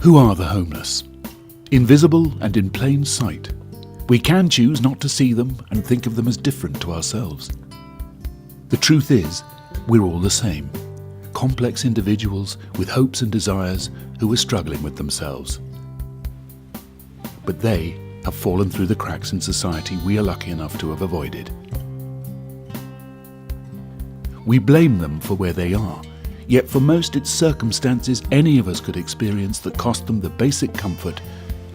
Who are the homeless? Invisible and in plain sight. We can choose not to see them and think of them as different to ourselves. The truth is, we're all the same. Complex individuals with hopes and desires who are struggling with themselves. But they have fallen through the cracks in society we are lucky enough to have avoided. We blame them for where they are, yet for most it's circumstances any of us could experience that cost them the basic comfort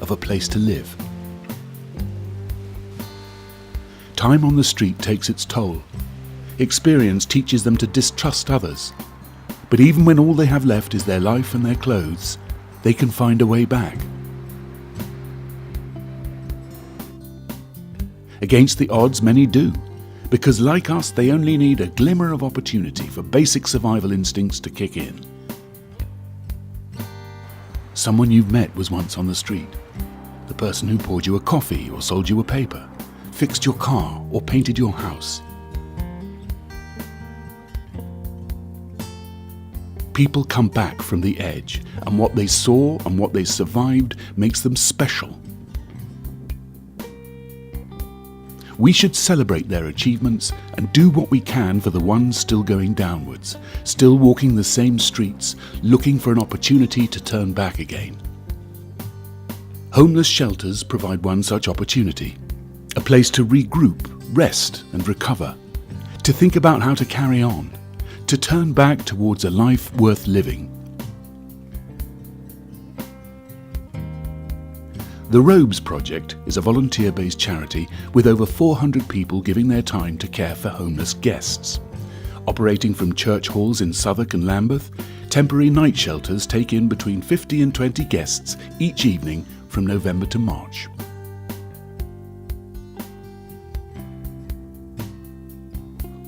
of a place to live. Time on the street takes its toll. Experience teaches them to distrust others. But even when all they have left is their life and their clothes, they can find a way back. Against the odds, many do, because like us, they only need a glimmer of opportunity for basic survival instincts to kick in. Someone you've met was once on the street. The person who poured you a coffee or sold you a paper, fixed your car or painted your house. People come back from the edge, and what they saw and what they survived makes them special. We should celebrate their achievements and do what we can for the ones still going downwards, still walking the same streets, looking for an opportunity to turn back again. Homeless shelters provide one such opportunity, a place to regroup, rest and recover, to think about how to carry on, to turn back towards a life worth living. The Robes Project is a volunteer-based charity with over 400 people giving their time to care for homeless guests. Operating from church halls in Southwark and Lambeth, temporary night shelters take in between 50 and 20 guests each evening from November to March.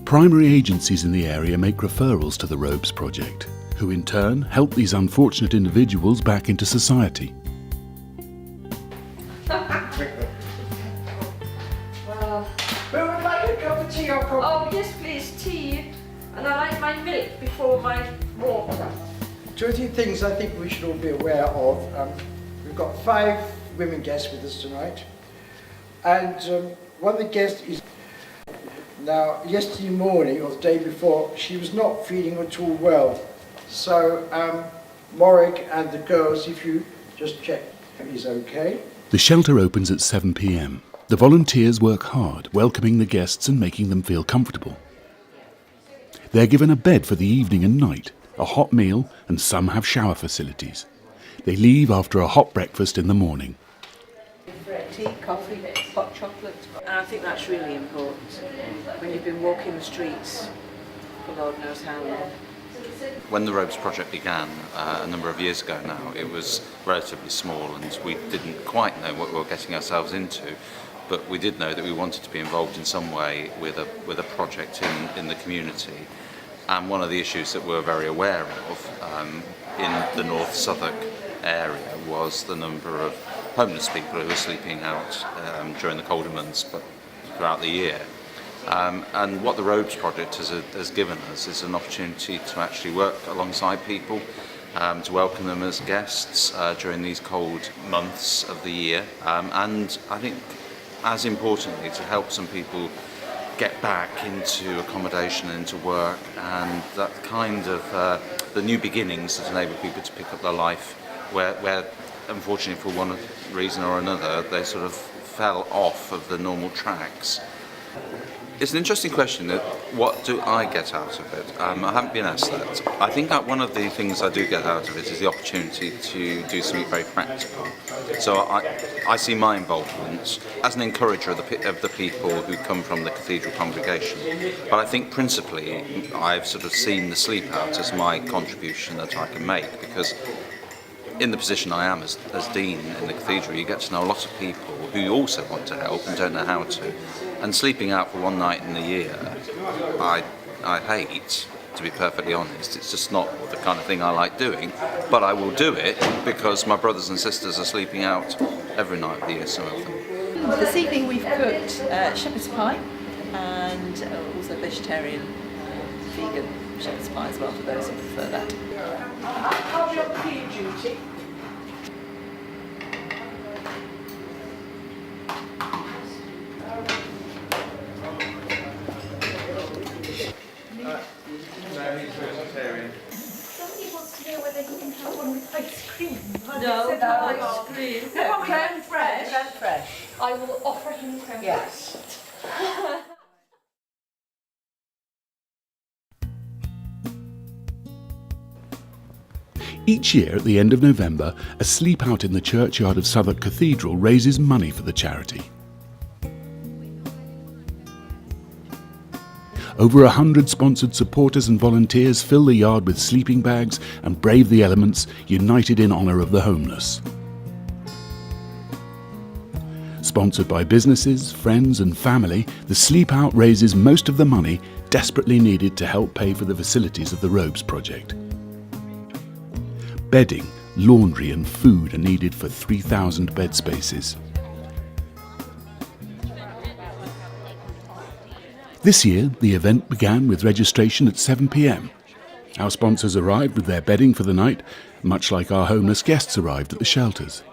Primary agencies in the area make referrals to the Robes Project, who in turn help these unfortunate individuals back into society. Who would like a cup of tea or coffee? Oh, yes, please, tea. And I like my milk before my water. Two or three things I think we should all be aware of. We've got 5 women guests with us tonight. And one of the guests is... Now, yesterday morning, or the day before, she was not feeling at all well. So, Morrig and the girls, if you just check, is okay. The shelter opens at 7 p.m. The volunteers work hard, welcoming the guests and making them feel comfortable. They're given a bed for the evening and night, a hot meal, and some have shower facilities. They leave after a hot breakfast in the morning. Tea, coffee, hot chocolate. And I think that's really important when you've been walking the streets for Lord knows how long. When the Robes Project began a number of years ago now, it was relatively small and we didn't quite know what we were getting ourselves into, but we did know that we wanted to be involved in some way with a project in the community. And one of the issues that we're very aware of in the North Southwark area was the number of homeless people who were sleeping out during the colder months, but throughout the year. And what the Robes Project has given us is an opportunity to actually work alongside people, to welcome them as guests during these cold months of the year, and I think as importantly to help some people get back into accommodation and into work, and that kind of the new beginnings that enable people to pick up their life where unfortunately for one reason or another they sort of fell off of the normal tracks. It's an interesting question, that what do I get out of it? I haven't been asked that. I think that one of the things I do get out of it is the opportunity to do something very practical. So I see my involvement as an encourager of the people who come from the cathedral congregation. But I think principally I've sort of seen the Sleepout as my contribution that I can make, because in the position I am as Dean in the cathedral, you get to know a lot of people who also want to help and don't know how to. And sleeping out for one night in the year, I hate, to be perfectly honest. It's just not the kind of thing I like doing, but I will do it because my brothers and sisters are sleeping out every night of the year, some of them. This evening we've cooked shepherd's pie and also vegetarian, vegan shepherd's pie as well for those who prefer that. How's your clean duty? I will offer him presents. Yes. Each year at the end of November, a sleepout in the churchyard of Southwark Cathedral raises money for the charity. Over 100 sponsored supporters and volunteers fill the yard with sleeping bags and brave the elements, united in honour of the homeless. Sponsored by businesses, friends and family, the Sleepout raises most of the money desperately needed to help pay for the facilities of the Robes Project. Bedding, laundry and food are needed for 3,000 bed spaces. This year, the event began with registration at 7 p.m. Our sponsors arrived with their bedding for the night, much like our homeless guests arrived at the shelters.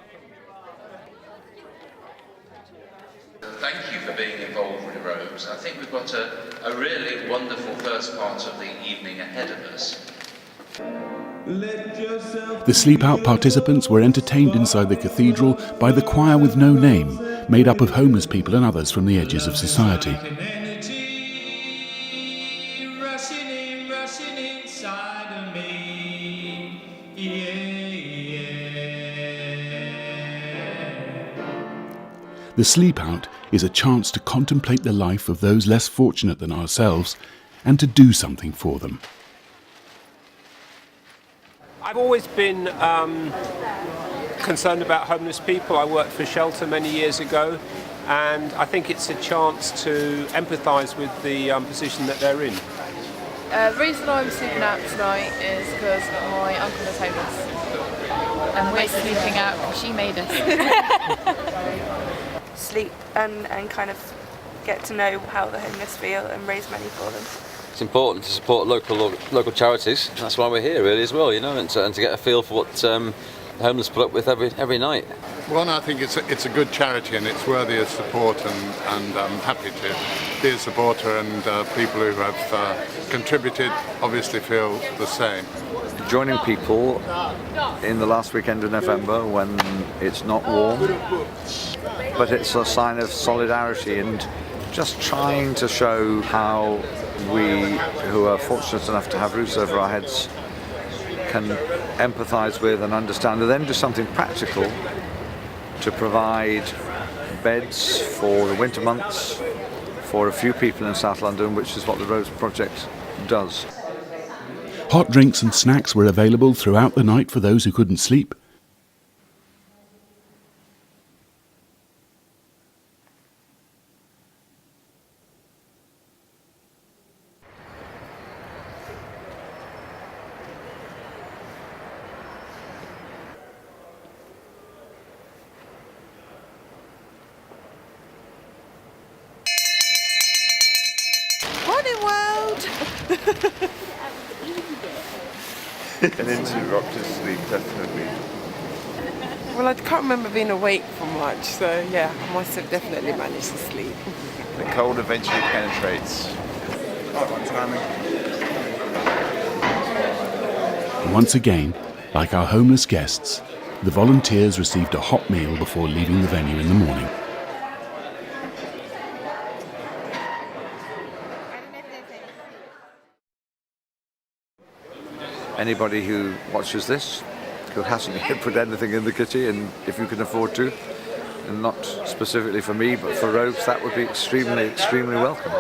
Thank you for being involved with the Robes. I think we've got a really wonderful first part of the evening ahead of us. The Sleepout participants were entertained inside the cathedral by the choir with no name, made up of homeless people and others from the edges of society. The Sleepout is a chance to contemplate the life of those less fortunate than ourselves and to do something for them. I've always been concerned about homeless people. I worked for Shelter many years ago, and I think it's a chance to empathise with the position that they're in. The reason I'm sleeping out tonight is because my uncle is homeless. And we're sleeping out because she made us. Sleep and kind of get to know how the homeless feel and raise money for them. It's important to support local charities. That's why we're here, really, as well, you know, and to get a feel for what the homeless put up with every night. Well, I think it's a good charity and it's worthy of support, and I'm happy to be a supporter, and people who have contributed obviously feel the same. Joining people in the last weekend of November when it's not warm, but it's a sign of solidarity and just trying to show how we, who are fortunate enough to have roofs over our heads, can empathise with and understand, and then do something practical to provide beds for the winter months for a few people in South London, which is what the Robes Project does. Hot drinks and snacks were available throughout the night for those who couldn't sleep. Morning, world! An interrupted sleep, definitely. Well, I can't remember being awake for much, so yeah, I must have definitely managed to sleep. The cold eventually penetrates. Once again, like our homeless guests, the volunteers received a hot meal before leaving the venue in the morning. Anybody who watches this, who hasn't yet put anything in the kitty, and if you can afford to, and not specifically for me, but for Robes, that would be extremely, extremely welcome.